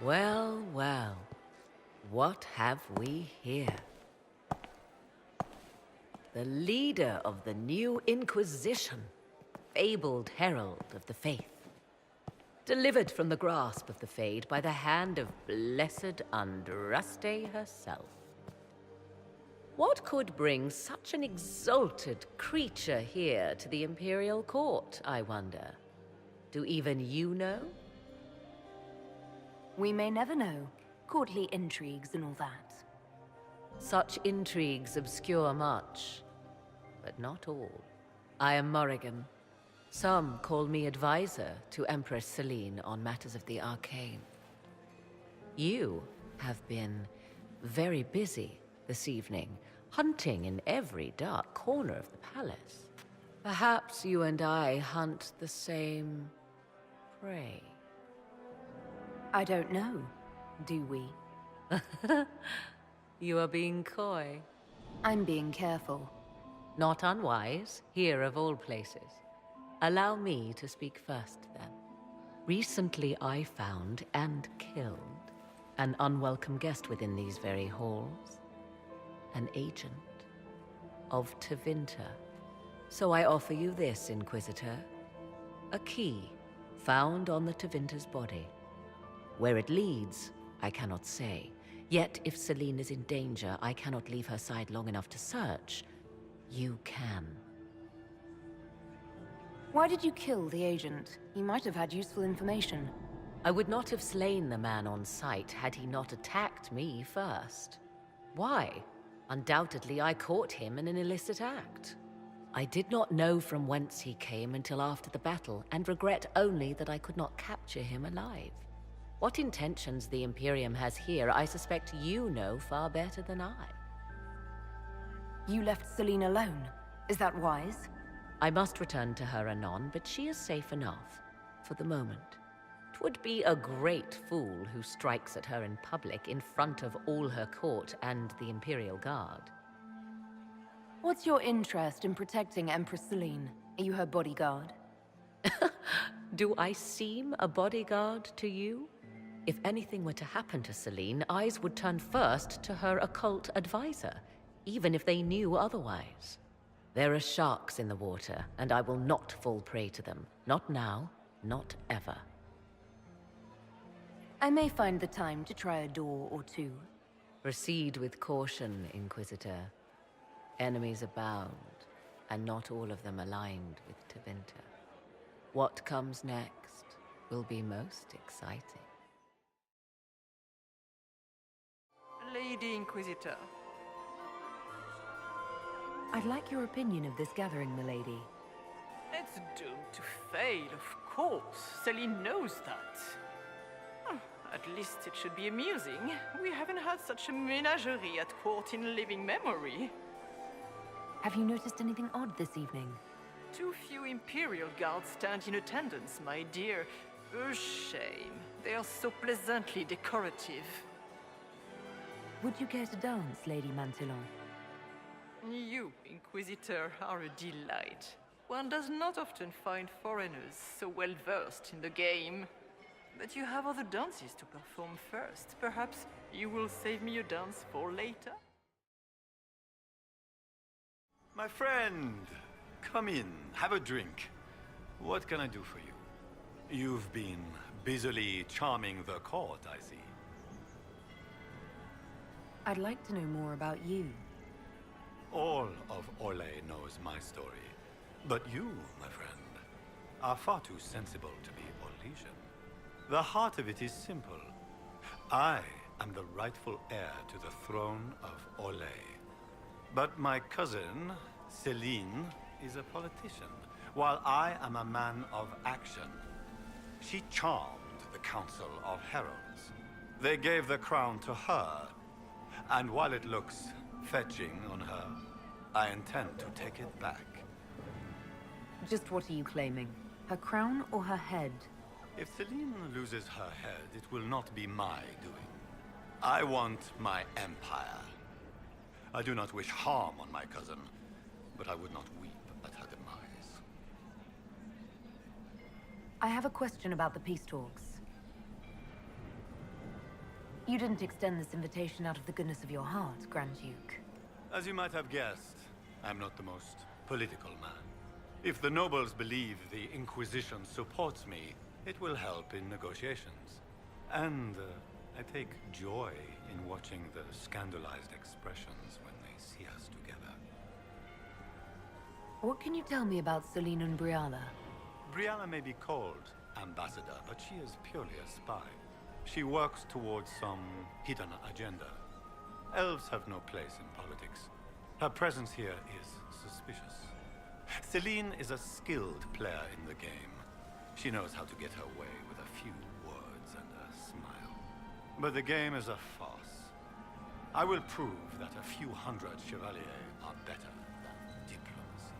Well, well. What have we here? The leader of the new Inquisition, fabled herald of the faith. Delivered from the grasp of the Fade by the hand of blessed Andraste herself. What could bring such an exalted creature here to the Imperial Court, I wonder? Do even you know? We may never know. Courtly intrigues and all that. Such intrigues obscure much, but not all. I am Morrigan. Some call me advisor to Empress Celine on matters of the arcane. You have been very busy this evening, hunting in every dark corner of the palace. Perhaps you and I hunt the same prey. I don't know. Do we? You are being coy. I'm being careful. Not unwise, here of all places. Allow me to speak first, then. Recently I found and killed an unwelcome guest within these very halls. An agent of Tevinter. So I offer you this, Inquisitor. A key found on the Tevinter's body. Where it leads, I cannot say. Yet if Celine is in danger, I cannot leave her side long enough to search. You can. Why did you kill the agent? He might have had useful information. I would not have slain the man on sight had he not attacked me first. Why? Undoubtedly I caught him in an illicit act. I did not know from whence he came until after the battle, and regret only that I could not capture him alive. What intentions the Imperium has here, I suspect you know far better than I. You left Celine alone. Is that wise? I must return to her anon, but she is safe enough, for the moment. 'Twould be a great fool who strikes at her in public in front of all her court and the Imperial Guard. What's your interest in protecting Empress Celine? Are you her bodyguard? Do I seem a bodyguard to you? If anything were to happen to Celine, eyes would turn first to her occult advisor, even if they knew otherwise. There are sharks in the water, and I will not fall prey to them. Not now, not ever. I may find the time to try a door or two. Proceed with caution, Inquisitor. Enemies abound, and not all of them aligned with Tevinter. What comes next will be most exciting. Lady Inquisitor. I'd like your opinion of this gathering, milady. It's doomed to fail, of course. Celine knows that. At least it should be amusing. We haven't had such a menagerie at court in living memory. Have you noticed anything odd this evening? Too few Imperial guards stand in attendance, my dear. A shame. They are so pleasantly decorative. Would you care to dance, Lady Mantillon? You, Inquisitor, are a delight. One does not often find foreigners so well versed in the game. But you have other dances to perform first. Perhaps you will save me a dance for later? My friend, come in, have a drink. What can I do for you? You've been busily charming the court, I see. I'd like to know more about you. All of Orlais knows my story. But you, my friend, are far too sensible to be Orlesian. The heart of it is simple. I am the rightful heir to the throne of Orlais. But my cousin, Celine, is a politician, while I am a man of action. She charmed the Council of Heralds. They gave the crown to her, and while it looks fetching on her, I intend to take it back. Just what are you claiming? Her crown or her head? If Celine loses her head, it will not be my doing. I want my empire. I do not wish harm on my cousin, but I would not weep at her demise. I have a question about the peace talks. You didn't extend this invitation out of the goodness of your heart, Grand Duke. As you might have guessed, I'm not the most political man. If the nobles believe the Inquisition supports me, it will help in negotiations. And I take joy in watching the scandalized expressions when they see us together. What can you tell me about Celine and Briala? Brianna may be called ambassador, but she is purely a spy. She works towards some hidden agenda. Elves have no place in politics. Her presence here is suspicious. Celine is a skilled player in the game. She knows how to get her way with a few words and a smile. But the game is a farce. I will prove that a few hundred chevaliers are better than diplomacy.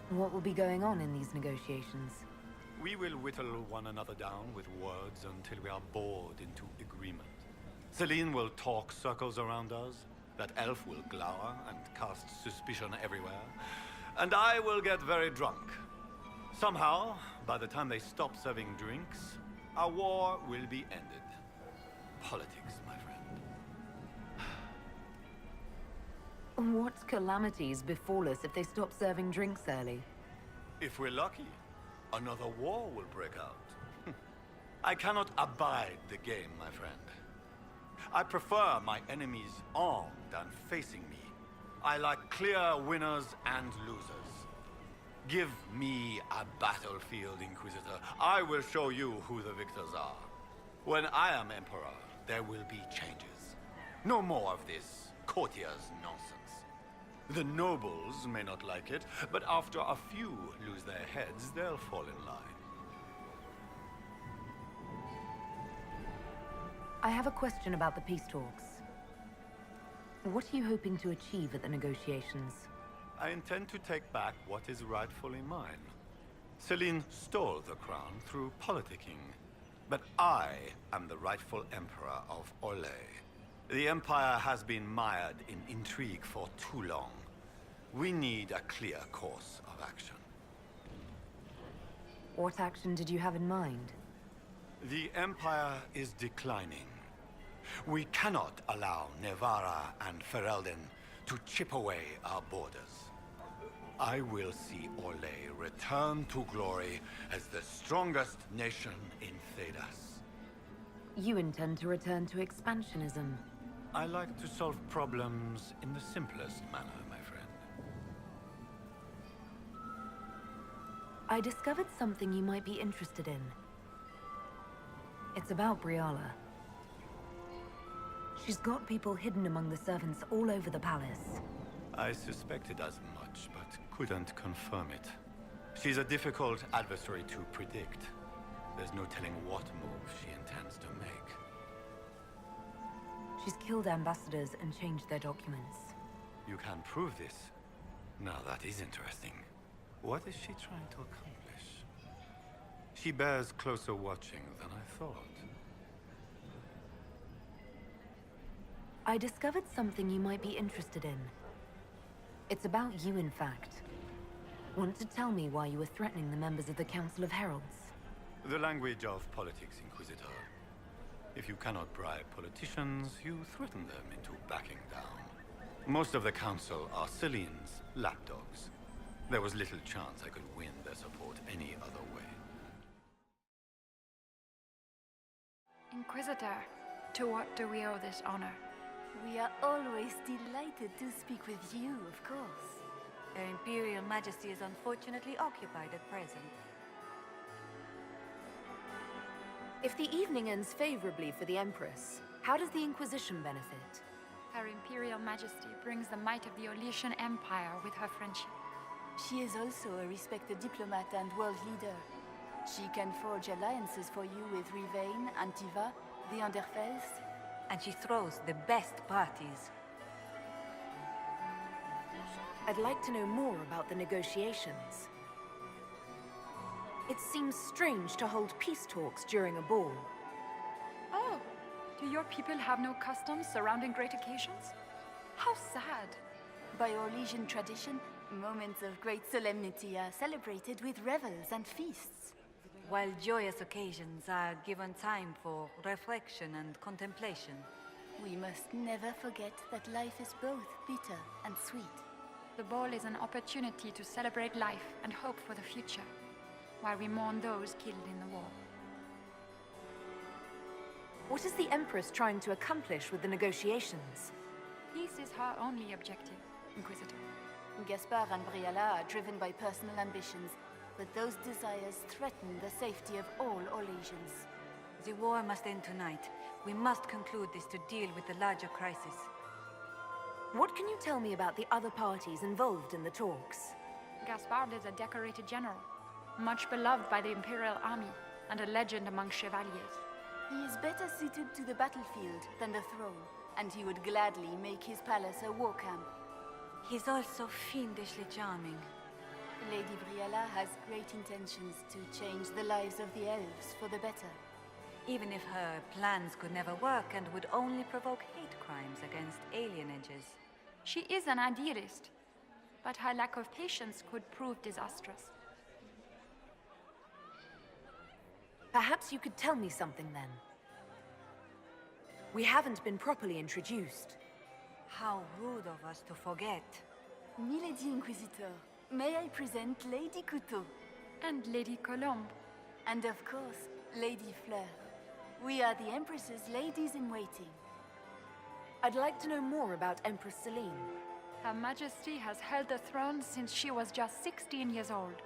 What will be going on in these negotiations? We will whittle one another down with words until we are bored into agreement. Celine will talk circles around us, that elf will glower and cast suspicion everywhere, and I will get very drunk. Somehow, by the time they stop serving drinks, our war will be ended. Politics, my friend. What calamities befall us if they stop serving drinks early? If we're lucky, another war will break out. I cannot abide the game, my friend. I prefer my enemies armed and facing me. I like clear winners and losers. Give me a battlefield, Inquisitor. I will show you who the victors are. When I am Emperor, there will be changes. No more of this courtier's nonsense. The nobles may not like it, but after a few lose their heads, they'll fall in line. I have a question about the peace talks. What are you hoping to achieve at the negotiations? I intend to take back what is rightfully mine. Celine stole the crown through politicking, but I am the rightful emperor of Olay. The Empire has been mired in intrigue for too long. We need a clear course of action. What action did you have in mind? The Empire is declining. We cannot allow Nevarra and Ferelden to chip away our borders. I will see Olay return to glory as the strongest nation in Thedas. You intend to return to expansionism. I like to solve problems in the simplest manner, my friend. I discovered something you might be interested in. It's about Briala. She's got people hidden among the servants all over the palace. I suspected as much, but couldn't confirm it. She's a difficult adversary to predict. There's no telling what move she intends to make. She's killed ambassadors and changed their documents. You can prove this? Now that is interesting. What is she trying to accomplish? She bears closer watching than I thought. I discovered something you might be interested in. It's about you, in fact. Want to tell me why you were threatening the members of the Council of Heralds? The language of politics, Inquisitor. If you cannot bribe politicians, you threaten them into backing down. Most of the Council are Celine's lapdogs. There was little chance I could win their support any other way. Inquisitor, to what do we owe this honor? We are always delighted to speak with you, of course. Her Imperial Majesty is unfortunately occupied at present. If the evening ends favorably for the Empress, how does the Inquisition benefit? Her Imperial Majesty brings the might of the Olesian Empire with her friendship. She is also a respected diplomat and world leader. She can forge alliances for you with Rivain, Antiva, the Underfells. And she throws the best parties. I'd like to know more about the negotiations. It seems strange to hold peace talks during a ball. Oh, do your people have no customs surrounding great occasions? How sad. By Orlesian tradition, moments of great solemnity are celebrated with revels and feasts. while joyous occasions are given time for reflection and contemplation. We must never forget that life is both bitter and sweet. The ball is an opportunity to celebrate life and hope for the future, while we mourn those killed in the war. What is the Empress trying to accomplish with the negotiations? Peace is her only objective, Inquisitor. Gaspard and Briala are driven by personal ambitions, but those desires threaten the safety of all Orlesians. The war must end tonight. We must conclude this to deal with the larger crisis. What can you tell me about the other parties involved in the talks? Gaspard is a decorated general, much beloved by the Imperial Army, and a legend among chevaliers. He is better suited to the battlefield than the throne, and he would gladly make his palace a war camp. He's also fiendishly charming. Lady Briala has great intentions to change the lives of the elves for the better. Even if her plans could never work and would only provoke hate crimes against alienages. She is an idealist, but her lack of patience could prove disastrous. Perhaps you could tell me something then. We haven't been properly introduced. How rude of us to forget. Milady Inquisitor, may I present Lady Couteau? And Lady Colombe. And of course, Lady Fleur. We are the Empress's ladies-in-waiting. I'd like to know more about Empress Celine. Her Majesty has held the throne since she was just 16 years old.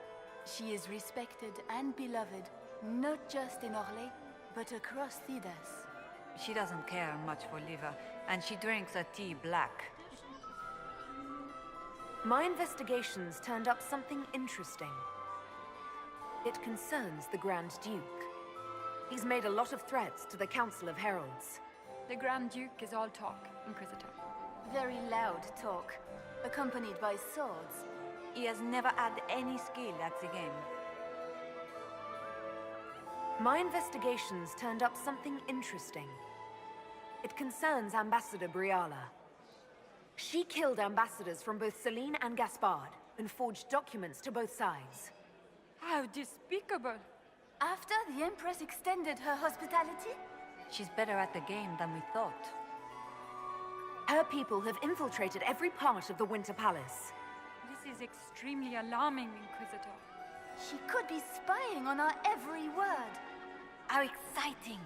She is respected and beloved, not just in Orlais, but across Thedas. She doesn't care much for liver, and she drinks her tea black. My investigations turned up something interesting. It concerns the Grand Duke. He's made a lot of threats to the Council of Heralds. The Grand Duke is all talk, Inquisitor. Very loud talk, accompanied by swords. He has never had any skill at the game. My investigations turned up something interesting. It concerns Ambassador Briala. She killed ambassadors from both Celine and Gaspard and forged documents to both sides. How despicable! After the Empress extended her hospitality? She's better at the game than we thought. Her people have infiltrated every part of the Winter Palace. This is extremely alarming, Inquisitor. She could be spying on our every word. How exciting!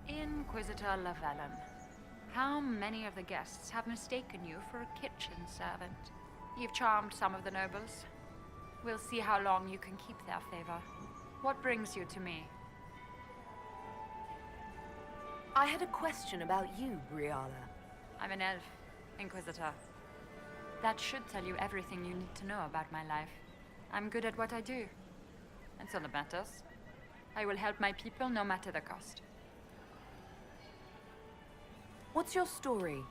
Inquisitor Lavalin, how many of the guests have mistaken you for a kitchen servant? You've charmed some of the nobles. We'll see how long you can keep their favor. What brings you to me? I had a question about you, Briala. I'm an elf, Inquisitor. That should tell you everything you need to know about my life. I'm good at what I do. That's all that matters. I will help my people no matter the cost. What's your story?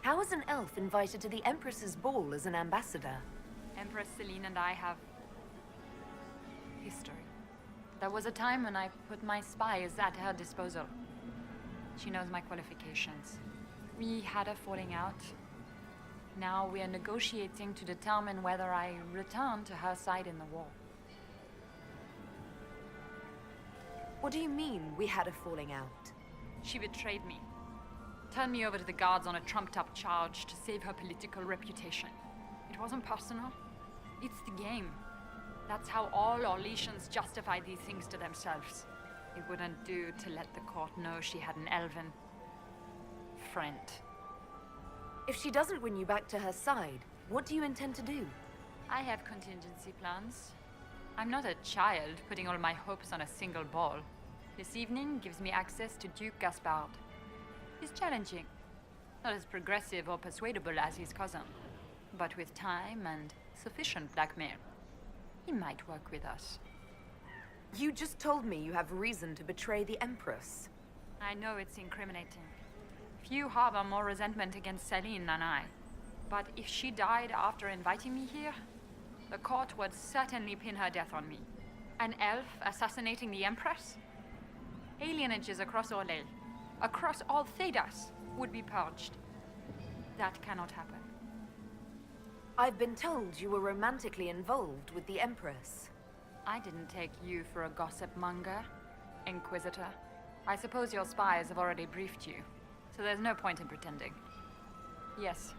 How is an elf invited to the Empress's ball as an ambassador? Empress Celine and I have history. There was a time when I put my spies at her disposal. She knows my qualifications. We had a falling out. Now we are negotiating to determine whether I return to her side in the war. What do you mean, we had a falling out? She betrayed me. Turned me over to the guards on a trumped-up charge to save her political reputation. It wasn't personal. It's the game. That's how all Orlesians justify these things to themselves. It wouldn't do to let the court know she had an elven friend. If she doesn't win you back to her side, what do you intend to do? I have contingency plans. I'm not a child putting all my hopes on a single ball. This evening gives me access to Duke Gaspard. He's challenging. Not as progressive or persuadable as his cousin. But with time and sufficient blackmail, he might work with us. You just told me you have reason to betray the Empress. I know it's incriminating. Few harbor more resentment against Celine than I. But if she died after inviting me here, the court would certainly pin her death on me. An elf assassinating the Empress? Alienages across Orlais, across all Thedas, would be purged. That cannot happen. I've been told you were romantically involved with the Empress. I didn't take you for a gossip monger, Inquisitor. I suppose your spies have already briefed you, so there's no point in pretending. Yes,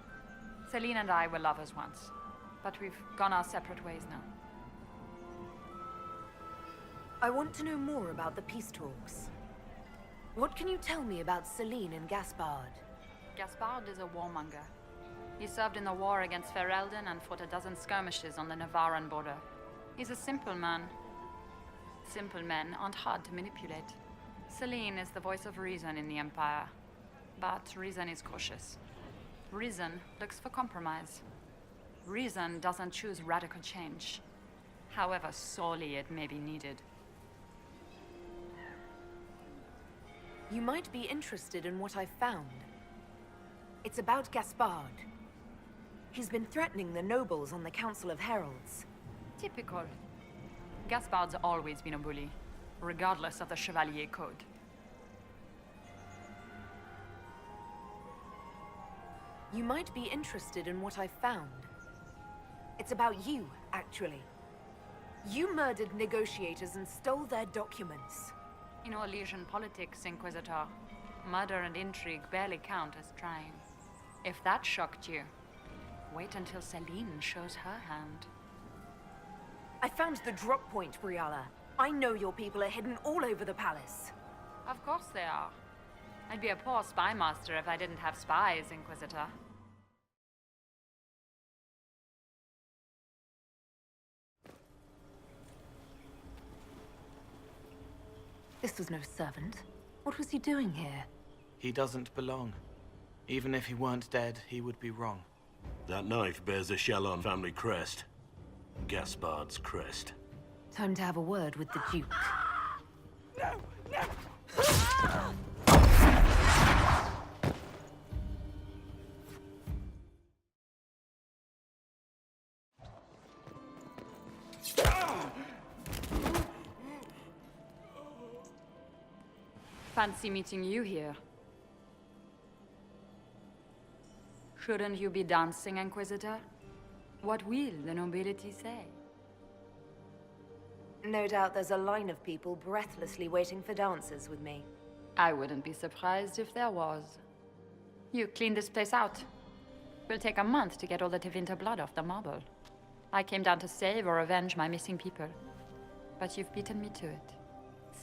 Celine and I were lovers once, but we've gone our separate ways now. I want to know more about the peace talks. What can you tell me about Celine and Gaspard? Gaspard is a warmonger. He served in the war against Ferelden and fought a dozen skirmishes on the Navarran border. He's a simple man. Simple men aren't hard to manipulate. Celine is the voice of reason in the Empire, but reason is cautious. Reason looks for compromise. Reason doesn't choose radical change, however sorely it may be needed. You might be interested in what I've found. It's about Gaspard. He's been threatening the nobles on the Council of Heralds. Typical. Gaspard's always been a bully, regardless of the Chevalier Code. You might be interested in what I've found. It's about you, actually. You murdered negotiators and stole their documents. In Orlesian politics, Inquisitor, murder and intrigue barely count as trying. If that shocked you, wait until Celine shows her hand. I found the drop point, Briala. I know your people are hidden all over the palace. Of course they are. I'd be a poor spy master if I didn't have spies, Inquisitor. This was no servant. What was he doing here? He doesn't belong. Even if he weren't dead, he would be wrong. That knife bears a Chalon family crest. Gaspard's crest. Time to have a word with the Duke. No! No! Fancy meeting you here. Shouldn't you be dancing, Inquisitor? What will the nobility say? No doubt there's a line of people breathlessly waiting for dances with me. I wouldn't be surprised if there was. You clean this place out. Will take a month to get all the Tevinter blood off the marble. I came down to save or avenge my missing people. But you've beaten me to it.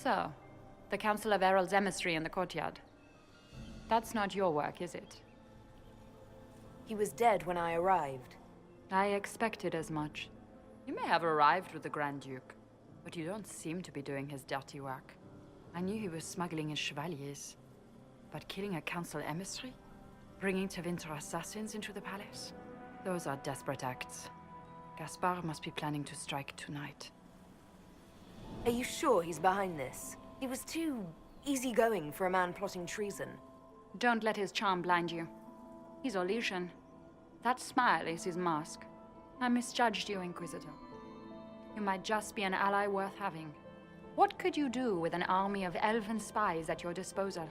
So, the Council of Herald's emissary in the courtyard. That's not your work, is it? He was dead when I arrived. I expected as much. You may have arrived with the Grand Duke, but you don't seem to be doing his dirty work. I knew he was smuggling his chevaliers. But killing a council emissary? Bringing Tevinter assassins into the palace? Those are desperate acts. Gaspard must be planning to strike tonight. Are you sure he's behind this? He was too easygoing for a man plotting treason. Don't let his charm blind you. He's Orlesian. That smile is his mask. I misjudged you, Inquisitor. You might just be an ally worth having. What could you do with an army of elven spies at your disposal?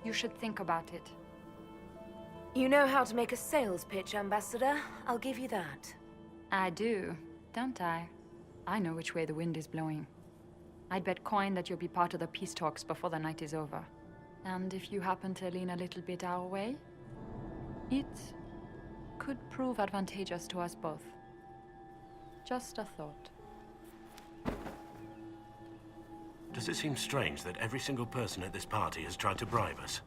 You should think about it. You know how to make a sales pitch, Ambassador. I'll give you that. I do, don't I? I know which way the wind is blowing. I'd bet coin that you'll be part of the peace talks before the night is over. And if you happen to lean a little bit our way, it could prove advantageous to us both. Just a thought. Does it seem strange that every single person at this party has tried to bribe us?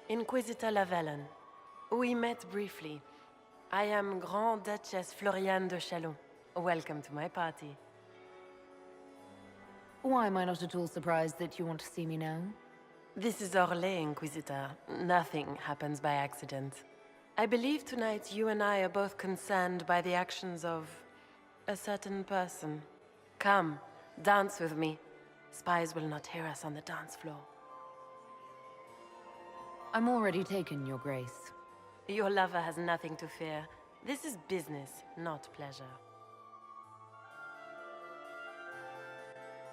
Inquisitor Lavallon. We met briefly. I am Grand Duchess Floriane de Chalon. Welcome to my party. Why am I not at all surprised that you want to see me now? This is Orlais, Inquisitor. Nothing happens by accident. I believe tonight you and I are both concerned by the actions of a certain person. Come, dance with me. Spies will not hear us on the dance floor. I'm already taken, Your Grace. Your lover has nothing to fear. This is business, not pleasure.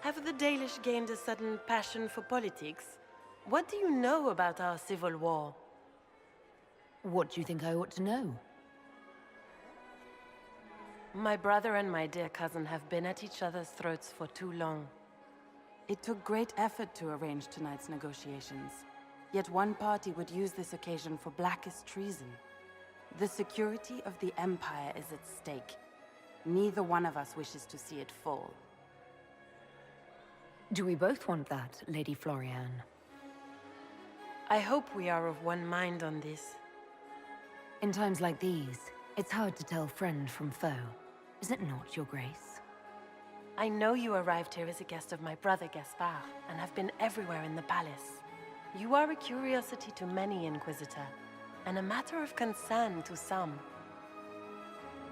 Have the Dalish gained a sudden passion for politics? What do you know about our civil war? What do you think I ought to know? My brother and my dear cousin have been at each other's throats for too long. It took great effort to arrange tonight's negotiations. Yet one party would use this occasion for blackest treason. The security of the Empire is at stake. Neither one of us wishes to see it fall. Do we both want that, Lady Florian? I hope we are of one mind on this. In times like these, it's hard to tell friend from foe. Is it not, Your Grace? I know you arrived here as a guest of my brother Gaspard, and have been everywhere in the palace. You are a curiosity to many, Inquisitor, and a matter of concern to some.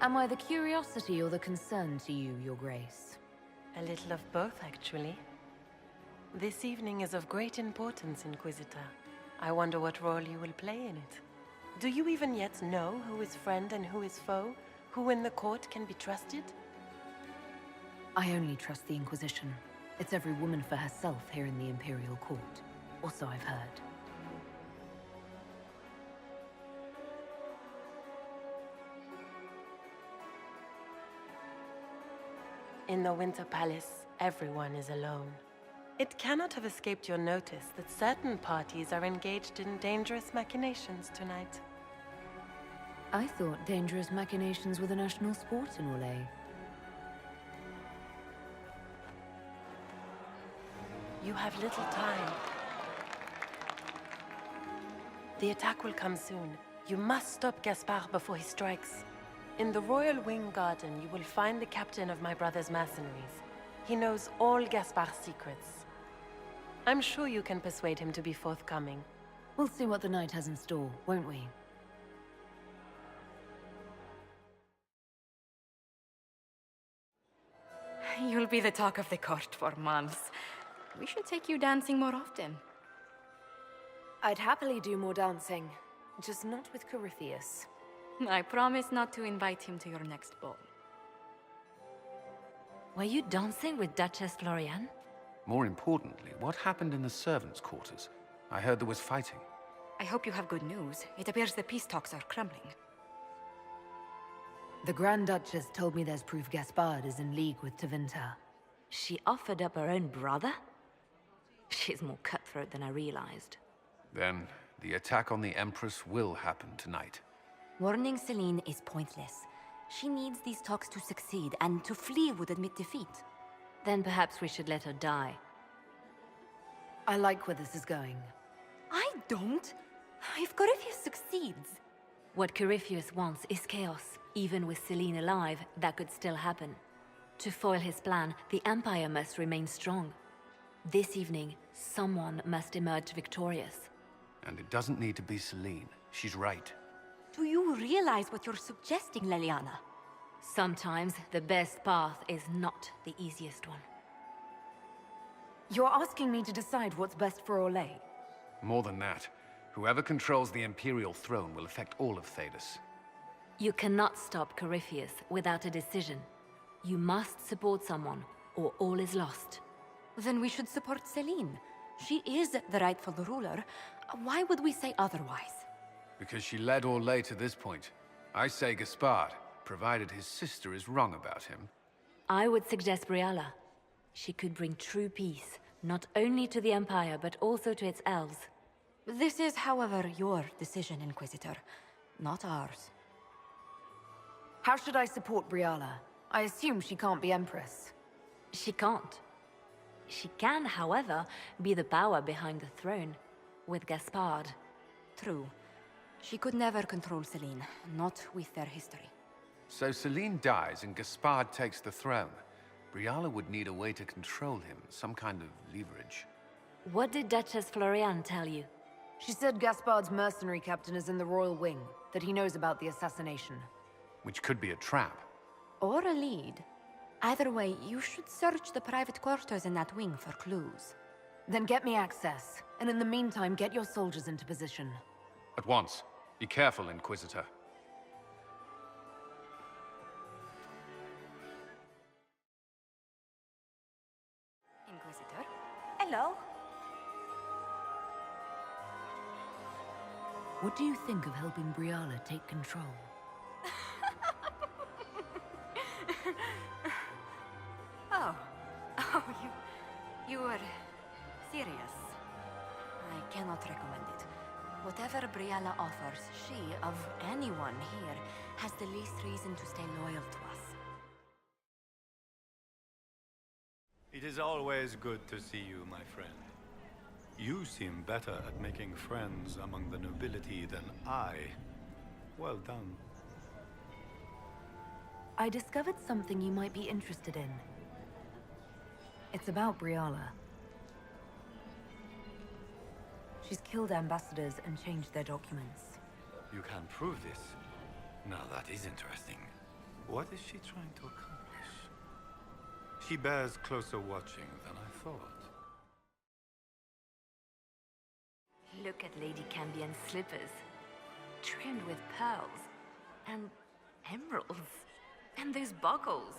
Am I the curiosity or the concern to you, Your Grace? A little of both, actually. This evening is of great importance, Inquisitor. I wonder what role you will play in it. Do you even yet know who is friend and who is foe? Who in the court can be trusted? I only trust the Inquisition. It's every woman for herself here in the Imperial Court. Or so I've heard. In the Winter Palace, everyone is alone. It cannot have escaped your notice that certain parties are engaged in dangerous machinations tonight. I thought dangerous machinations were the national sport in Orlais. You have little time. The attack will come soon. You must stop Gaspard before he strikes. In the Royal Wing Garden, you will find the captain of my brother's mercenaries. He knows all Gaspard's secrets. I'm sure you can persuade him to be forthcoming. We'll see what the night has in store, won't we? You'll be the talk of the court for months. We should take you dancing more often. I'd happily do more dancing, just not with Corypheus. I promise not to invite him to your next ball. Were you dancing with Duchess Florian? More importantly, what happened in the servants' quarters? I heard there was fighting. I hope you have good news. It appears the peace talks are crumbling. The Grand Duchess told me there's proof Gaspard is in league with Tevinter. She offered up her own brother? She's more cutthroat than I realized. Then, the attack on the Empress will happen tonight. Warning Celine is pointless. She needs these talks to succeed, and to flee would admit defeat. Then perhaps we should let her die. I like where this is going. I don't. If Corypheus succeeds... What Corypheus wants is chaos. Even with Celine alive, that could still happen. To foil his plan, the Empire must remain strong. This evening, someone must emerge victorious. And it doesn't need to be Celine. She's right. Do you realize what you're suggesting, Leliana? Sometimes the best path is not the easiest one. You're asking me to decide what's best for Orlais? More than that, whoever controls the Imperial throne will affect all of Thedas. You cannot stop Corypheus without a decision. You must support someone, or all is lost. Then we should support Celine. She is the rightful ruler. Why would we say otherwise? Because she led Orlais to this point. I say Gaspard, provided his sister is wrong about him. I would suggest Briala. She could bring true peace, not only to the Empire, but also to its elves. This is, however, your decision, Inquisitor, not ours. How should I support Briala? I assume she can't be Empress. She can't. She can, however, be the power behind the throne, with Gaspard. True. She could never control Celine, not with their history. So Celine dies and Gaspard takes the throne. Briala would need a way to control him, some kind of leverage. What did Duchess Florian tell you? She said Gaspard's mercenary captain is in the Royal Wing, that he knows about the assassination. Which could be a trap. Or a lead. Either way, you should search the private quarters in that wing for clues. Then get me access, and in the meantime, get your soldiers into position. At once. Be careful, Inquisitor. Inquisitor? Hello. What do you think of helping Briala take control? Oh, you are serious. I cannot recommend it. Whatever Briala offers, she, of anyone here, has the least reason to stay loyal to us. It is always good to see you, my friend. You seem better at making friends among the nobility than I. Well done. I discovered something you might be interested in. It's about Briala. She's killed ambassadors and changed their documents. You can prove this? Now that is interesting. What is she trying to accomplish? She bears closer watching than I thought. Look at Lady Cambion's slippers, trimmed with pearls and emeralds. And those buckles.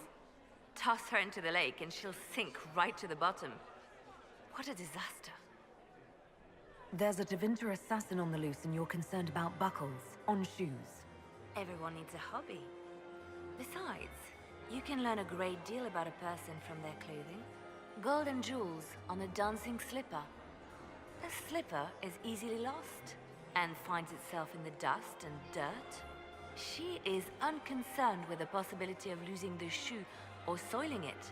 Toss her into the lake and she'll sink right to the bottom. What a disaster. There's a Tevinter assassin on the loose and you're concerned about buckles on shoes. Everyone needs a hobby. Besides, you can learn a great deal about a person from their clothing. Gold and jewels on a dancing slipper. A slipper is easily lost and finds itself in the dust and dirt. She is unconcerned with the possibility of losing the shoe or soiling it.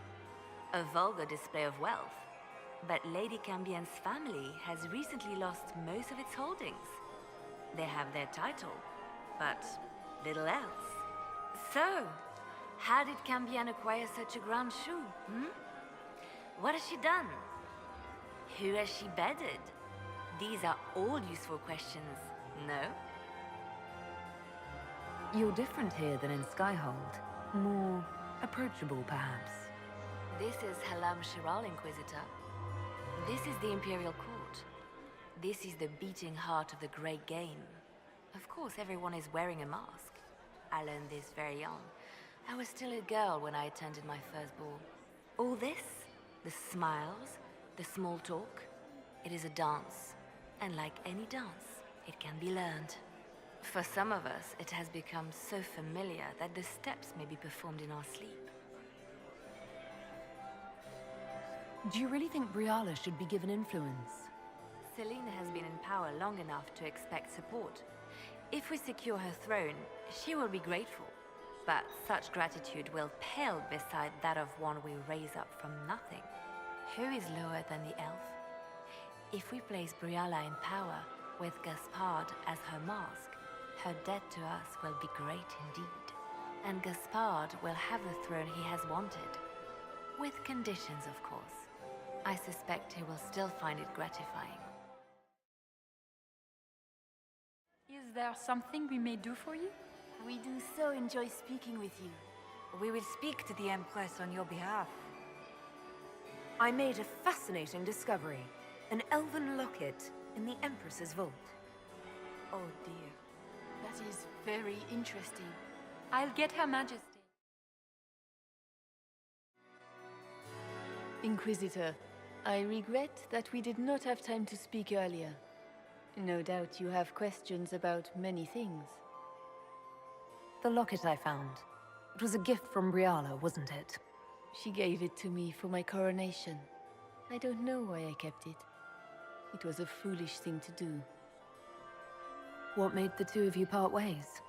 A vulgar display of wealth. But Lady Cambion's family has recently lost most of its holdings. They have their title, but little else. So, how did Cambion acquire such a grand shoe, What has she done? Who has she bedded? These are all useful questions, no? You're different here than in Skyhold. More approachable, perhaps. This is Halam Shiral, Inquisitor. This is the Imperial Court. This is the beating heart of the Great Game. Of course, everyone is wearing a mask. I learned this very young. I was still a girl when I attended my first ball. All this, the smiles, the small talk, it is a dance. And like any dance, it can be learned. For some of us, it has become so familiar that the steps may be performed in our sleep. Do you really think Briala should be given influence? Selene has been in power long enough to expect support. If we secure her throne, she will be grateful. But such gratitude will pale beside that of one we raise up from nothing. Who is lower than the elf? If we place Briala in power, with Gaspard as her mask, her debt to us will be great indeed. And Gaspard will have the throne he has wanted. With conditions, of course. I suspect he will still find it gratifying. Is there something we may do for you? We do so enjoy speaking with you. We will speak to the Empress on your behalf. I made a fascinating discovery. An elven locket in the Empress's vault. Oh dear. That is very interesting. I'll get Her Majesty. Inquisitor, I regret that we did not have time to speak earlier. No doubt you have questions about many things. The locket I found. It was a gift from Briala, wasn't it? She gave it to me for my coronation. I don't know why I kept it. It was a foolish thing to do. What made the two of you part ways?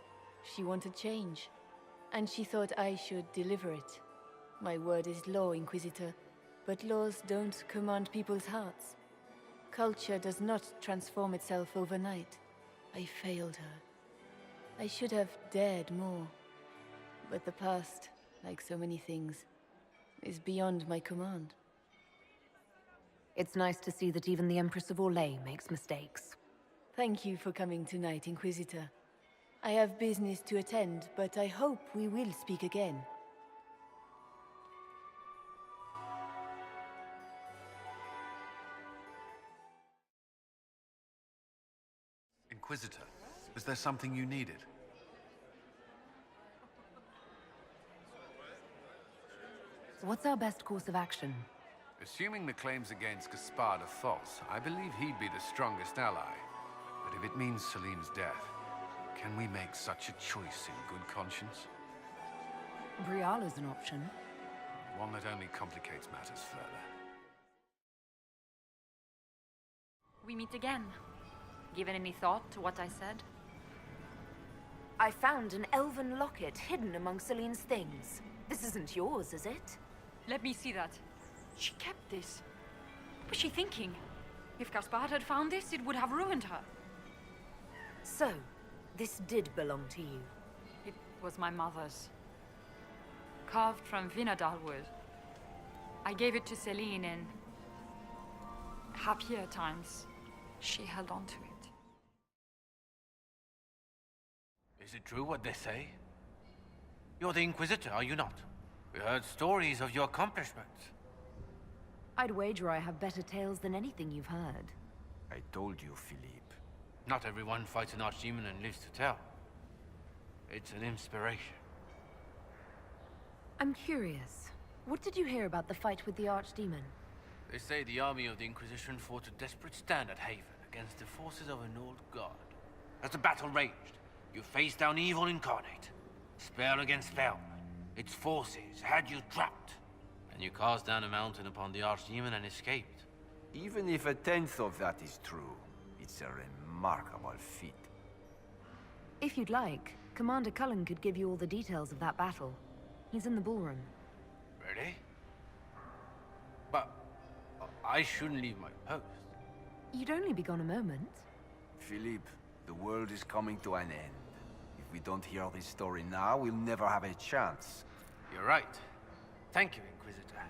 She wanted change, and she thought I should deliver it. My word is law, Inquisitor, but laws don't command people's hearts. Culture does not transform itself overnight. I failed her. I should have dared more. But the past, like so many things, is beyond my command. It's nice to see that even the Empress of Orlais makes mistakes. Thank you for coming tonight, Inquisitor. I have business to attend, but I hope we will speak again. Inquisitor, was there something you needed? What's our best course of action? Assuming the claims against Gaspard are false, I believe he'd be the strongest ally. But if it means Celine's death, can we make such a choice in good conscience? Briala's an option. One that only complicates matters further. We meet again. Given any thought to what I said? I found an elven locket hidden among Celine's things. This isn't yours, is it? Let me see that. She kept this. What was she thinking? If Gaspard had found this, it would have ruined her. So, this did belong to you? It was my mother's. Carved from Vinadal wood. I gave it to Celine in happier times. She held on to it. Is it true what they say? You're the Inquisitor, are you not? We heard stories of your accomplishments. I'd wager I have better tales than anything you've heard. I told you, Philippe. Not everyone fights an archdemon and lives to tell. It's an inspiration. I'm curious. What did you hear about the fight with the Archdemon? They say the army of the Inquisition fought a desperate stand at Haven against the forces of an old god. As the battle raged, you faced down evil incarnate. Spell against spell. Its forces had you trapped. And you cast down a mountain upon the Archdemon and escaped. Even if a tenth of that is true, it's a remarkable feat. If you'd like, Commander Cullen could give you all the details of that battle. He's in the ballroom. Really? But I shouldn't leave my post. You'd only be gone a moment. Philippe, the world is coming to an end. If we don't hear this story now, we'll never have a chance. You're right. Thank you, Inquisitor.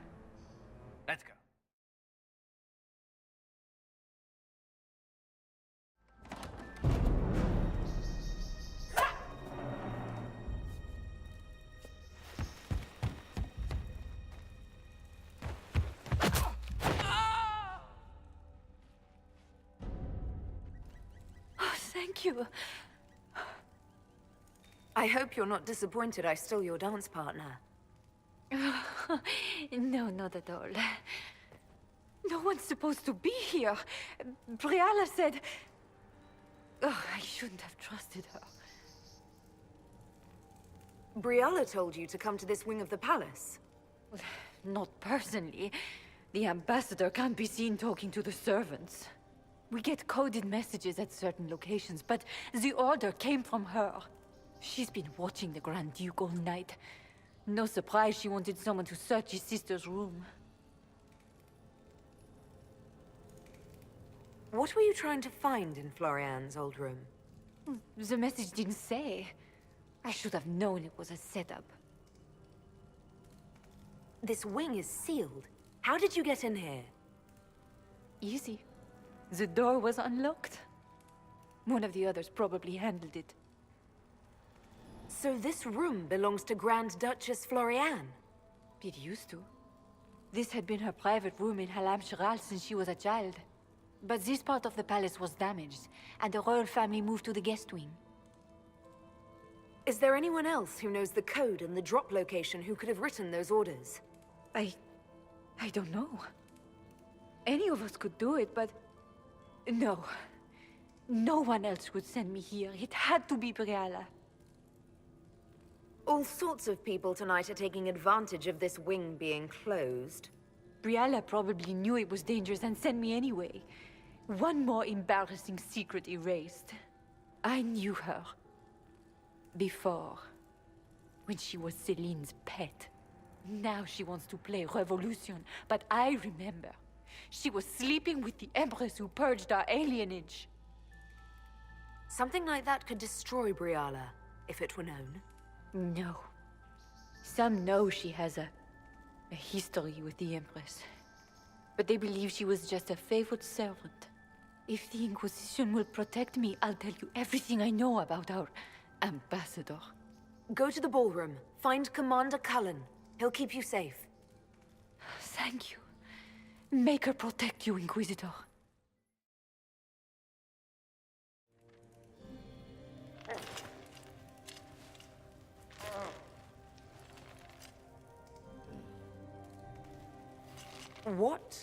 Let's go. Thank you. I hope you're not disappointed I stole your dance partner. No, not at all. No one's supposed to be here. Briala said... Oh, I shouldn't have trusted her. Briala told you to come to this wing of the palace? Not personally. The ambassador can't be seen talking to the servants. We get coded messages at certain locations, but the order came from her. She's been watching the Grand Duke all night. No surprise she wanted someone to search his sister's room. What were you trying to find in Florian's old room? The message didn't say. I should have known it was a setup. This wing is sealed. How did you get in here? Easy. The door was unlocked. One of the others probably handled it. So this room belongs to Grand Duchess Florian? It used to. This had been her private room in Halam Shiral since she was a child. But this part of the palace was damaged, and the royal family moved to the guest wing. Is there anyone else who knows the code and the drop location who could have written those orders? I don't know. Any of us could do it, but... No. No one else could send me here. It had to be Briala. All sorts of people tonight are taking advantage of this wing being closed. Briala probably knew it was dangerous and sent me anyway. One more embarrassing secret erased. I knew her. Before. When she was Celine's pet. Now she wants to play Revolution, but I remember. She was sleeping with the Empress who purged our alienage. Something like that could destroy Briala, if it were known. No. Some know she has a history with the Empress. But they believe she was just a favored servant. If the Inquisition will protect me, I'll tell you everything I know about our ambassador. Go to the ballroom. Find Commander Cullen. He'll keep you safe. Thank you. Make her protect you, Inquisitor. What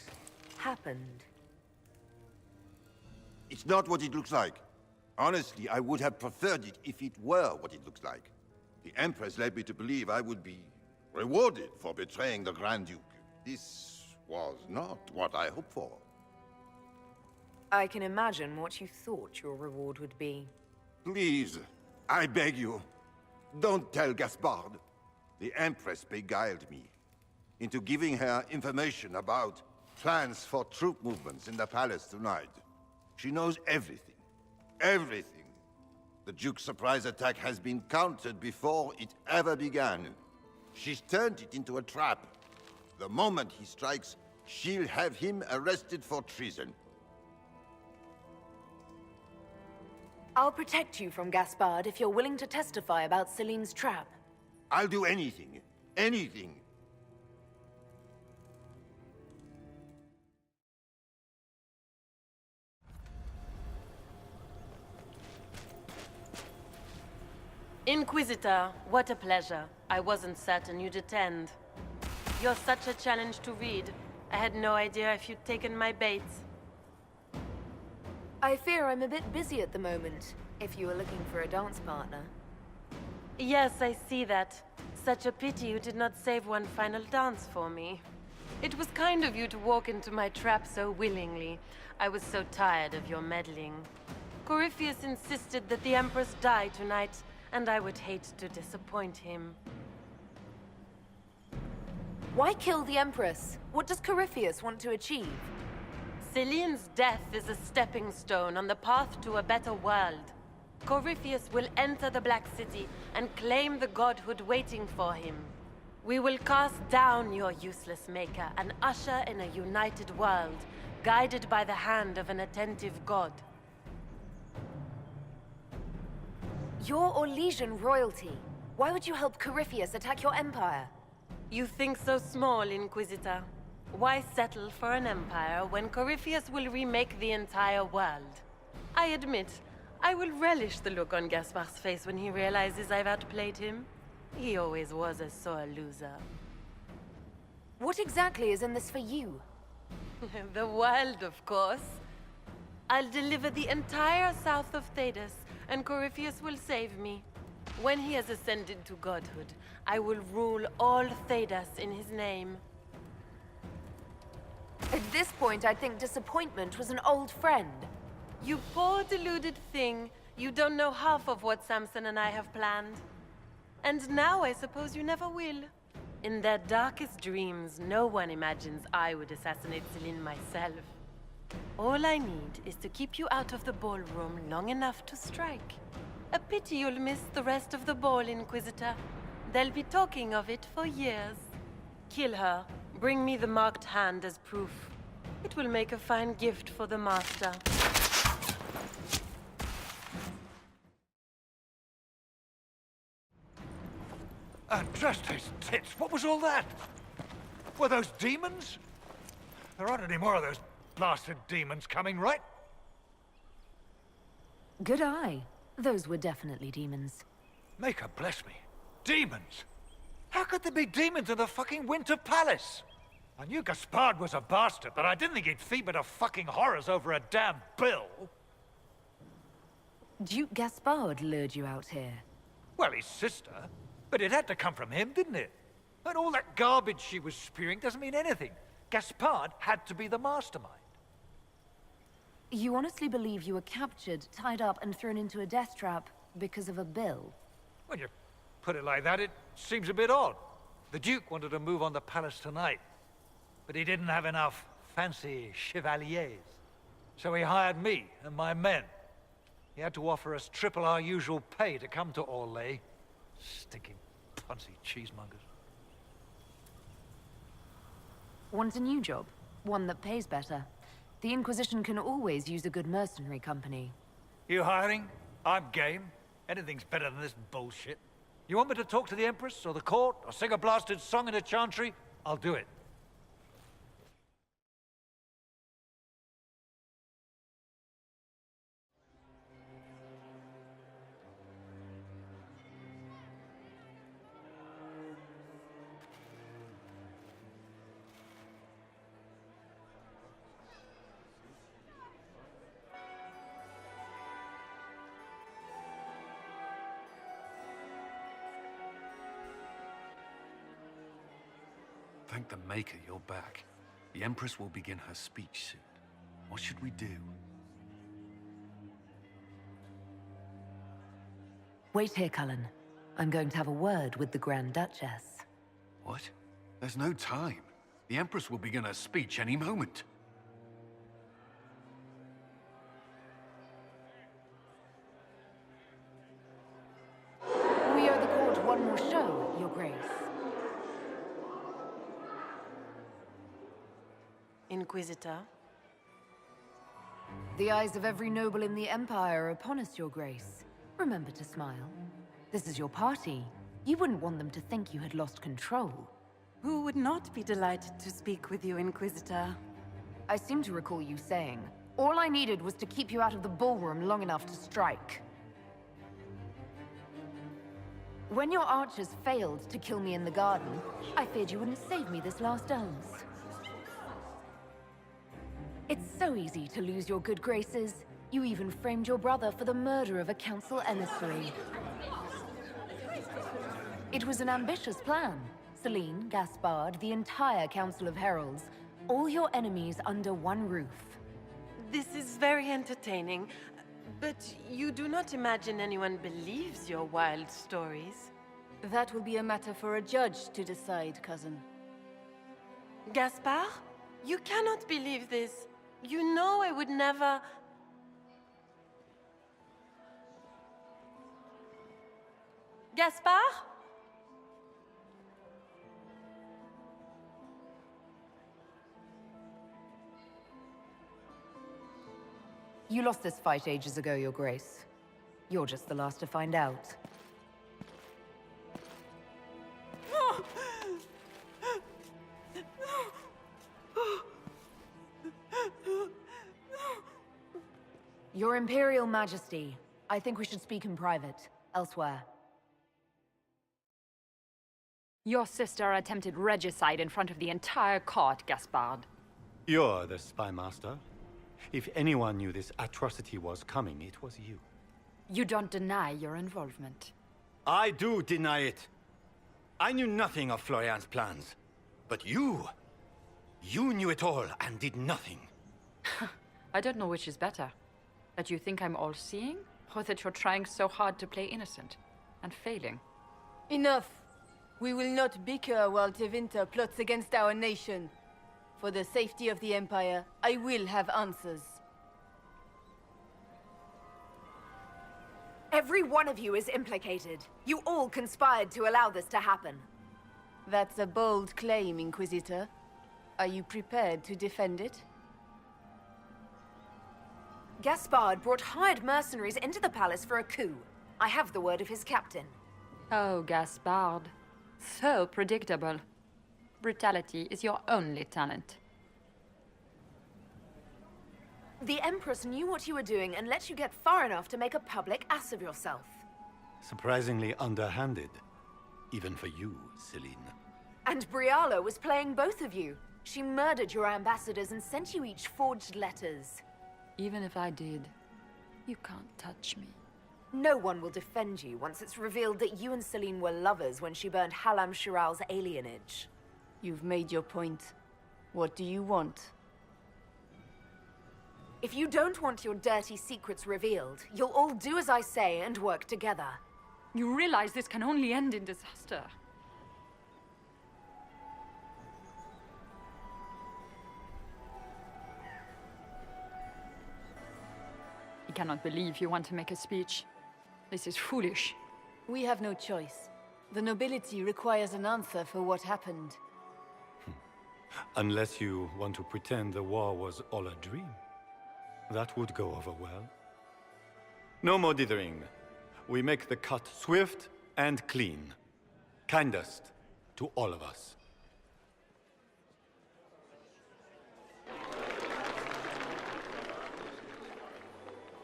happened? It's not what it looks like. Honestly, I would have preferred it if it were what it looks like. The Empress led me to believe I would be rewarded for betraying the Grand Duke. This was not what I hoped for. I can imagine what you thought your reward would be. Please, I beg you, don't tell Gaspard. The Empress beguiled me into giving her information about plans for troop movements in the palace tonight. She knows everything. Everything. The Duke's surprise attack has been countered before it ever began. She's turned it into a trap. The moment he strikes, she'll have him arrested for treason. I'll protect you from Gaspard if you're willing to testify about Celine's trap. I'll do anything. Anything. Inquisitor, what a pleasure. I wasn't certain you'd attend. You're such a challenge to read. I had no idea if you'd taken my bait. I fear I'm a bit busy at the moment, if you were looking for a dance partner. Yes, I see that. Such a pity you did not save one final dance for me. It was kind of you to walk into my trap so willingly. I was so tired of your meddling. Corypheus insisted that the Empress die tonight, and I would hate to disappoint him. Why kill the Empress? What does Corypheus want to achieve? Celine's death is a stepping stone on the path to a better world. Corypheus will enter the Black City and claim the godhood waiting for him. We will cast down your useless maker and usher in a united world, guided by the hand of an attentive god. You're Orlesian royalty. Why would you help Corypheus attack your empire? You think so small, Inquisitor. Why settle for an empire when Corypheus will remake the entire world? I admit, I will relish the look on Gaspard's face when he realizes I've outplayed him. He always was a sore loser. What exactly is in this for you? The world, of course. I'll deliver the entire south of Thedas, and Corypheus will save me. When he has ascended to godhood, I will rule all Thedas in his name. At this point, I think disappointment was an old friend. You poor deluded thing. You don't know half of what Samson and I have planned. And now I suppose you never will. In their darkest dreams, no one imagines I would assassinate Celine myself. All I need is to keep you out of the ballroom long enough to strike. A pity you'll miss the rest of the ball, Inquisitor. They'll be talking of it for years. Kill her. Bring me the marked hand as proof. It will make a fine gift for the Master. Just his tits. What was all that? Were those demons? There aren't any more of those blasted demons coming, right? Good eye. Those were definitely demons. Maker bless me. Demons? How could there be demons in the fucking Winter Palace? I knew Gaspard was a bastard, but I didn't think he'd feed me to fucking horrors over a damn bill. Duke Gaspard lured you out here. Well, his sister. But it had to come from him, didn't it? And all that garbage she was spewing doesn't mean anything. Gaspard had to be the mastermind. You honestly believe you were captured, tied up, and thrown into a death trap because of a bill? When you put it like that, it seems a bit odd. The Duke wanted to move on the palace tonight, but he didn't have enough fancy chevaliers. So he hired me and my men. He had to offer us triple our usual pay to come to Orlais. Stinking punsy cheesemongers. Want a new job? One that pays better? The Inquisition can always use a good mercenary company. You hiring? I'm game. Anything's better than this bullshit. You want me to talk to the Empress, or the court, or sing a blasted song in a chantry? I'll do it. Thank the Maker you're back. The Empress will begin her speech soon. What should we do? Wait here, Cullen. I'm going to have a word with the Grand Duchess. What? There's no time. The Empress will begin her speech any moment. We owe the court one more show, Your Grace. Inquisitor? The eyes of every noble in the Empire are upon us, Your Grace. Remember to smile. This is your party. You wouldn't want them to think you had lost control. Who would not be delighted to speak with you, Inquisitor? I seem to recall you saying, all I needed was to keep you out of the ballroom long enough to strike. When your archers failed to kill me in the garden, I feared you wouldn't save me this last dance. It's so easy to lose your good graces. You even framed your brother for the murder of a council emissary. It was an ambitious plan. Celine, Gaspard, the entire Council of Heralds, all your enemies under one roof. This is very entertaining, but you do not imagine anyone believes your wild stories? That will be a matter for a judge to decide, cousin. Gaspard? You cannot believe this. You know I would never... Gaspard? You lost this fight ages ago, Your Grace. You're just the last to find out. Your Imperial Majesty, I think we should speak in private, elsewhere. Your sister attempted regicide in front of the entire court, Gaspard. You're the spy master. If anyone knew this atrocity was coming, it was you. You don't deny your involvement. I do deny it. I knew nothing of Florian's plans. But you knew it all and did nothing. I don't know which is better. That you think I'm all-seeing, or that you're trying so hard to play innocent and failing. Enough! We will not bicker while Tevinter plots against our nation. For the safety of the Empire, I will have answers. Every one of you is implicated. You all conspired to allow this to happen. That's a bold claim, Inquisitor. Are you prepared to defend it? Gaspard brought hired mercenaries into the palace for a coup. I have the word of his captain. Oh, Gaspard. So predictable. Brutality is your only talent. The Empress knew what you were doing and let you get far enough to make a public ass of yourself. Surprisingly underhanded. Even for you, Celine. And Briala was playing both of you. She murdered your ambassadors and sent you each forged letters. Even if I did, you can't touch me. No one will defend you once it's revealed that you and Celine were lovers when she burned Halam Shiral's alienage. You've made your point. What do you want? If you don't want your dirty secrets revealed, you'll all do as I say and work together. You realize this can only end in disaster. I cannot believe you want to make a speech. This is foolish. We have no choice. The nobility requires an answer for what happened. Unless you want to pretend the war was all a dream. That would go over well. No more dithering. We make the cut swift and clean. Kindest to all of us.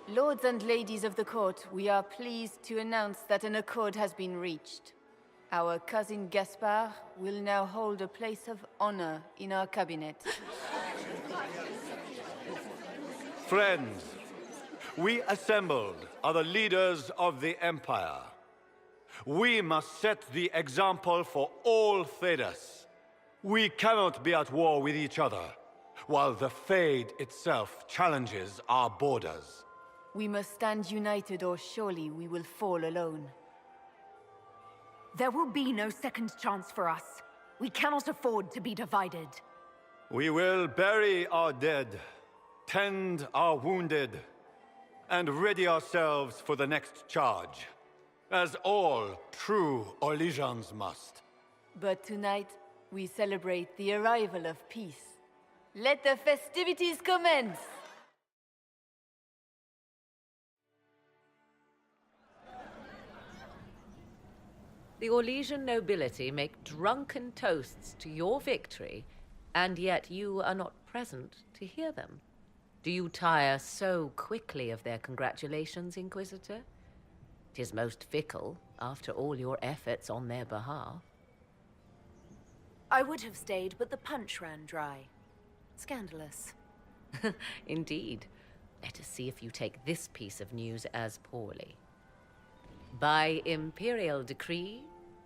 Lords and ladies of the court, we are pleased to announce that an accord has been reached. Our cousin Gaspard will now hold a place of honor in our cabinet. Friends, we assembled are the leaders of the Empire. We must set the example for all Thedas. We cannot be at war with each other, while the Fade itself challenges our borders. We must stand united, or surely we will fall alone. There will be no second chance for us. We cannot afford to be divided. We will bury our dead, tend our wounded, and ready ourselves for the next charge, as all true Orlesians must. But tonight, we celebrate the arrival of peace. Let the festivities commence! The Orlesian nobility make drunken toasts to your victory, and yet you are not present to hear them. Do you tire so quickly of their congratulations, Inquisitor? 'Tis most fickle, after all your efforts on their behalf. I would have stayed, but the punch ran dry. Scandalous. Indeed. Let us see if you take this piece of news as poorly. By imperial decree,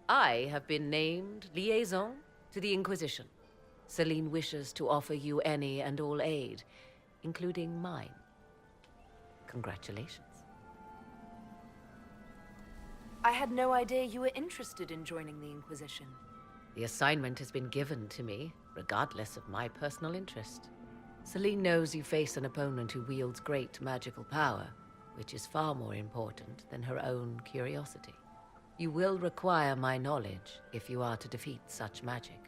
I have been named liaison to the Inquisition. Celine wishes to offer you any and all aid, including mine. Congratulations. I had no idea you were interested in joining the Inquisition. The assignment has been given to me, regardless of my personal interest. Celine knows you face an opponent who wields great magical power, which is far more important than her own curiosity. You will require my knowledge if you are to defeat such magic.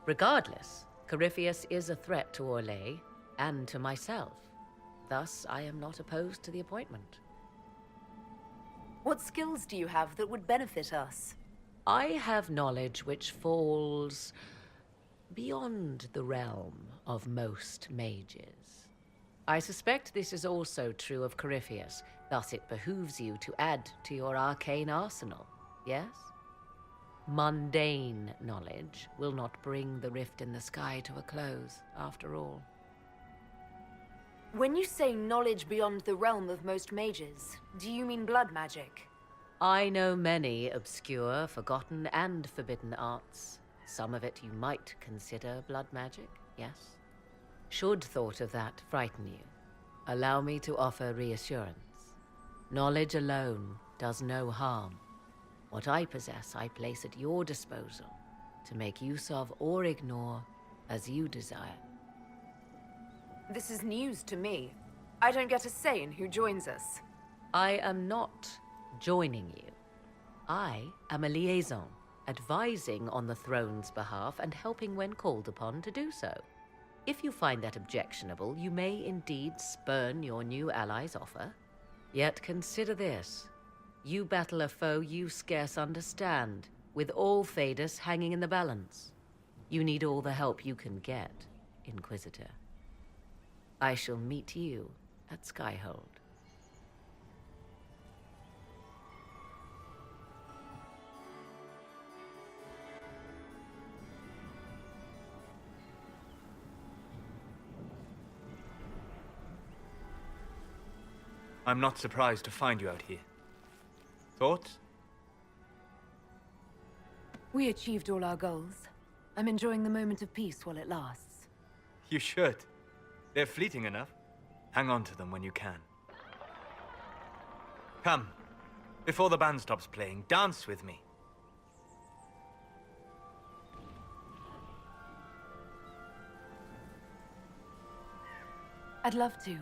Regardless, Corypheus is a threat to Orlais and to myself. Thus, I am not opposed to the appointment. What skills do you have that would benefit us? I have knowledge which falls beyond the realm of most mages. I suspect this is also true of Corypheus, thus it behooves you to add to your arcane arsenal, yes? Mundane knowledge will not bring the rift in the sky to a close, after all. When you say knowledge beyond the realm of most mages, do you mean blood magic? I know many obscure, forgotten, and forbidden arts. Some of it you might consider blood magic, yes? Should thought of that frighten you, allow me to offer reassurance. Knowledge alone does no harm. What I possess, I place at your disposal to make use of or ignore as you desire. This is news to me. I don't get a say in who joins us. I am not joining you. I am a liaison, advising on the throne's behalf and helping when called upon to do so. If you find that objectionable, you may indeed spurn your new ally's offer. Yet consider this. You battle a foe you scarce understand, with all Thedas hanging in the balance. You need all the help you can get, Inquisitor. I shall meet you at Skyhold. I'm not surprised to find you out here. Thoughts? We achieved all our goals. I'm enjoying the moment of peace while it lasts. You should. They're fleeting enough. Hang on to them when you can. Come. Before the band stops playing, dance with me. I'd love to.